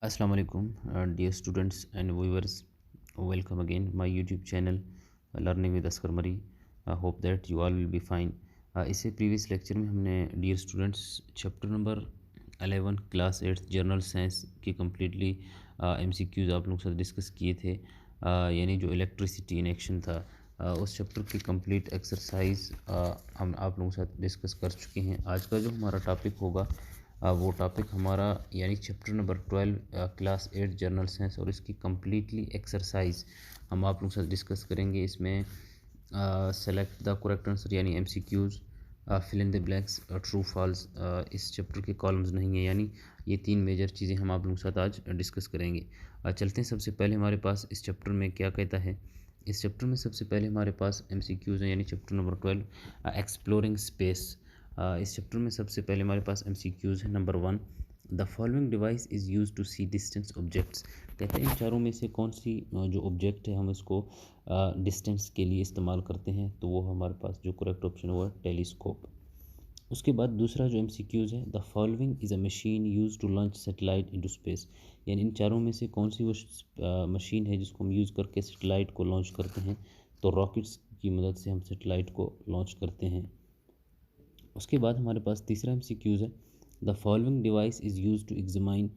Assalamu alaikum, dear students and viewers. Welcome again my YouTube channel Learning with Asghar Mari. I hope that you all will be fine. इससे previous lecture में हमने dear students chapter number 11 class 8 general science की completely MCQs आप लोगों के साथ discuss किए थे। यानी जो इलेक्ट्रिसिटी इन एक्शन था, उस चैप्टर की कंप्लीट एक्सरसाइज हम आप लोगों के साथ डिस्कस कर चुके हैं। आज का जो हमारा टॉपिक होगा वो टॉपिक हमारा यानी chapter number 12 class 8 general science और इसकी कम्प्लीटली एक्सरसाइज हम आप लोगों के साथ डिस्कस करेंगे। इसमें सेलेक्ट द करेक्ट आंसर यानी MCQs, fill in the blanks, true false, इस चैप्टर के कॉलम्स नहीं है। यानी ये तीन मेजर चीज़ें हम आप लोगों के साथ आज डिस्कस करेंगे। चलते हैं, सबसे पहले हमारे पास इस चैप्टर में क्या कहता है। इस चैप्टर में सबसे पहले हमारे पास MCQs हैं यानी चैप्टर नंबर 12 एक्सप्लोरिंग स्पेस। इस चैप्टर में सबसे पहले हमारे पास MCQs है। Number 1, the following device is use to see distance objects. कहते हैं इन चारों में से कौन सी जो ऑब्जेक्ट है हम इसको डिस्टेंस के लिए इस्तेमाल करते हैं, तो वो हमारे पास जो करेक्ट ऑप्शन है वो है टेलीस्कोप। उसके बाद दूसरा जो MCQs है, the following is a machine use to launch satellite into space. यानी इन चारों में से कौन सी वो मशीन है जिसको हम यूज़ करके सैटेलाइट को लॉन्च करते हैं, तो रॉकेट्स की मदद से हम सैटेलाइट को लॉन्च करते हैं। उसके बाद हमारे पास तीसरा MCQs है, the following device is use to examine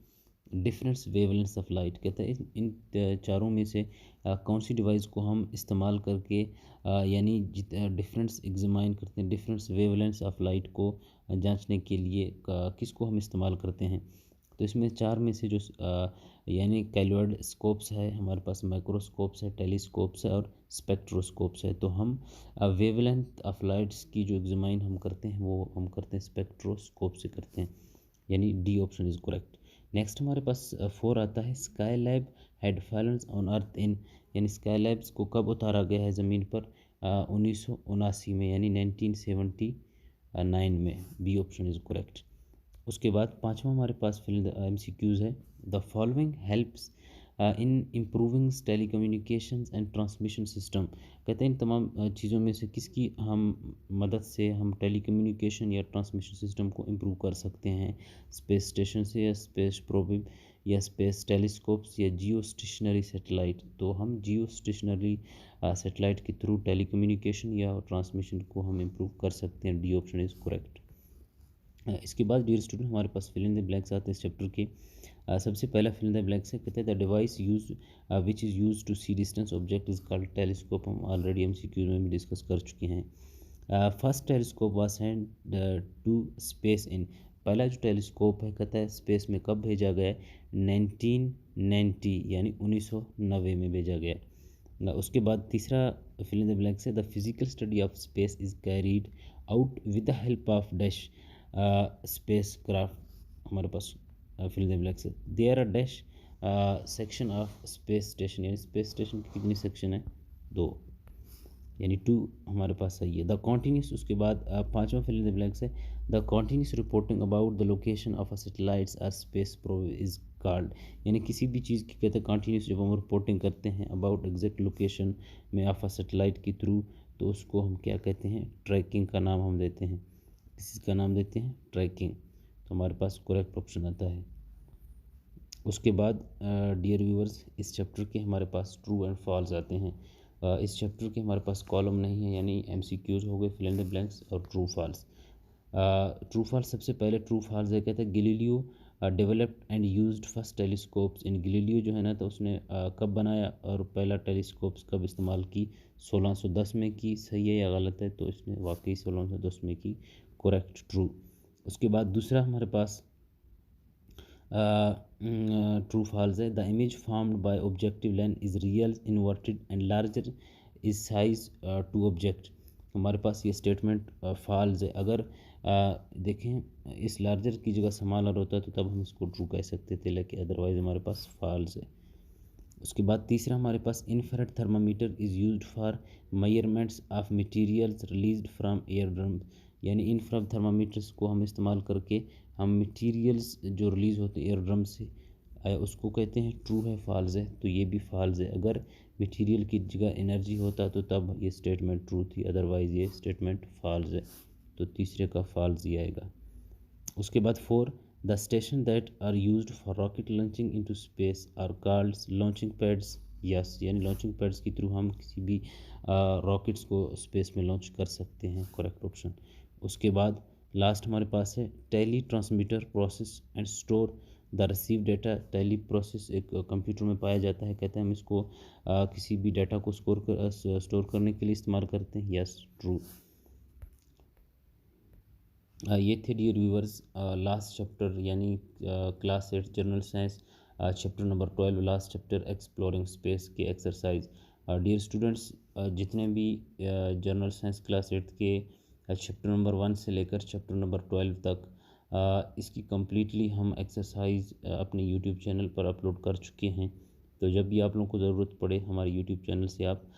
difference wavelengths of light. कहता है इन चारों में से कौन सी डिवाइस को हम इस्तेमाल करके यानी डिफरेंस एग्जामाइन करते हैं, डिफरेंस वेवलेंथ्स ऑफ लाइट को जांचने के लिए किसको हम इस्तेमाल करते हैं। तो इसमें चार में से जो यानी कैलॉइड स्कोप्स है, हमारे पास माइक्रोस्कोप्स है, टेलीस्कोप्स है और स्पेक्ट्रोस्कोप्स है। तो हम वेवलेंथ ऑफ लाइट्स की जो एग्जामाइन हम करते हैं वो हम करते हैं स्पेक्ट्रोस्कोप से करते हैं, यानी D option is correct. Next हमारे पास 4 आता है, Skylab had fallen on earth in. यानी स्काई लैब्स को कब उतारा गया है ज़मीन पर, 1979 में यानी 1979 में। B option is correct. उसके बाद पांचवा हमारे पास फिल द MCQs है, the following helps in improving telecommunications and transmission system. कहते हैं इन तमाम चीज़ों में से किसकी हम मदद से हम टेलीकम्युनिकेशन या ट्रांसमिशन सिस्टम को इम्प्रूव कर सकते हैं। स्पेस स्टेशन से या स्पेस प्रोब या स्पेस टेलीस्कोप्स या जियो स्टेशनरी सेटेलाइट। तो हम जियो स्टेशनरी सेटेलाइट के थ्रू टेलीकम्युनिकेशन या ट्रांसमिशन को हम इम्प्रूव कर सकते हैं। D option is correct. इसके बाद डियर स्टूडेंट हमारे पास फिल इन द ब्लैंक्स आते हैं इस चैप्टर के। सबसे पहला फिल इन द ब्लैंक्स है, कहते हैं the device use which is use to see distance object is called telescope. हम ऑलरेडी MCQ में भी डिस्कस कर चुके हैं। First telescope was sent to space in. पहला जो टेलीस्कोप है कहता है स्पेस में कब भेजा गया है, 1990 यानी 1990 में भेजा गया। उसके बाद तीसरा फिल इन द ब्लैंक्स है, the physical study of space is carried out with the help of dash spacecraft. हमारे पास फिल इन द ब्लैंक्स है, there are dash section of space station. यानी स्पेस स्टेशन की कितनी section है, 2 यानी 2 हमारे पास सही है। द कॉन्टीन्यूस, उसके बाद पांचवा फिल इन द ब्लैंक्स है, the continuous reporting about the location of a satellites or space probe is called. यानी किसी भी चीज़ की कहते हैं कॉन्टीन्यूस जब हम रिपोर्टिंग करते हैं अबाउट एग्जैक्ट लोकेशन में ऑफ अ सैटेलाइट के थ्रू, तो उसको हम क्या कहते हैं, ट्रैकिंग का नाम हम देते हैं। किस का नाम देते हैं, ट्रैकिंग। तो हमारे पास करेक्ट ऑप्शन आता है। उसके बाद डियर व्यूअर्स इस चैप्टर के हमारे पास ट्रू एंड फॉल्स आते हैं। इस चैप्टर के हमारे पास कॉलम नहीं है यानी MCQs हो गए, फिल इन द ब्लैंक्स और ट्रू फॉल्स। ट्रू फॉल्स, सबसे पहले ट्रू फॉल्स है, कहते हैं Galileo developed and used first telescopes in. Galileo जो है ना, तो उसने कब बनाया और पहला टेलीस्कोप्स कब इस्तेमाल की, 1610 में की। सही है या गलत है, तो इसने वाकई 1610 में की, करेक्ट, ट्रू। उसके बाद दूसरा हमारे पास ट्रू फॉल्स है, the image formed by objective lens is real inverted and larger is size to object. हमारे पास ये स्टेटमेंट फॉल्स है। अगर देखें इस लार्जर की जगह स्मॉलर होता तो तब हम इसको ट्रू कह सकते थे, लेकिन अदरवाइज हमारे पास फॉल्स है। उसके बाद तीसरा हमारे पास infrared thermometer is used for measurements of materials released from air drum. यानी इंफ्रारेड थर्मामीटर्स को हम इस्तेमाल करके हम मटेरियल्स जो रिलीज़ होते हैं एयर ड्रम से, उसको कहते हैं ट्रू है, फॉल्स है, तो ये भी फॉल्स है। अगर मटेरियल की जगह एनर्जी होता तो तब ये स्टेटमेंट ट्रू थी, अदरवाइज़ ये स्टेटमेंट फॉल्स है। तो तीसरे का फॉल्स ही आएगा। उसके बाद 4, the station that are used for rocket launching into space are called launching pads. Yes, यानी लॉन्चिंग पैड्स के थ्रू हम किसी भी रॉकेट्स को स्पेस में लॉन्च कर सकते हैं, करेक्ट ऑप्शन। उसके बाद लास्ट हमारे पास है tele transmitter process and store the receive data. Tele process एक कंप्यूटर में पाया जाता है, कहते हैं हम इसको किसी भी डाटा को स्टोर करने के लिए इस्तेमाल करते हैं। Yes, true. ये थे डियर व्यूवर्स लास्ट चैप्टर यानी class 8 general science chapter number 12 last chapter exploring space के एक्सरसाइज। डियर स्टूडेंट्स, जितने भी जनरल साइंस क्लास 8 के चैप्टर नंबर 1 से लेकर चैप्टर नंबर 12 तक इसकी कम्प्लीटली हम एक्सरसाइज अपने यूट्यूब चैनल पर अपलोड कर चुके हैं। तो जब भी आप लोगों को ज़रूरत पड़े हमारे यूट्यूब चैनल से आप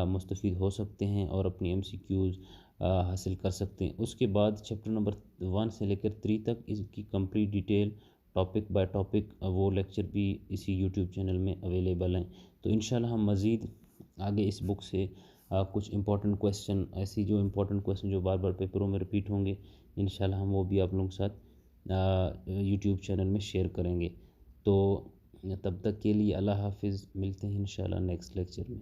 मुस्तफ़ीद हो सकते हैं और अपनी MCQs हासिल कर सकते हैं। उसके बाद चैप्टर नंबर 1 से लेकर 3 तक इसकी complete detail topic by topic वो लेक्चर भी इसी यूट्यूब चैनल में अवेलेबल हैं। तो इंशाल्लाह हम मज़ीद आगे इस बुक से कुछ इंपॉर्टेंट क्वेश्चन, ऐसी जो इंपॉर्टेंट क्वेश्चन जो बार बार पेपरों में रिपीट होंगे, इंशाल्लाह हम वो भी आप लोगों के साथ यूट्यूब चैनल में शेयर करेंगे। तो तब तक के लिए अल्लाह हाफिज़, मिलते हैं इंशाल्लाह नेक्स्ट लेक्चर में।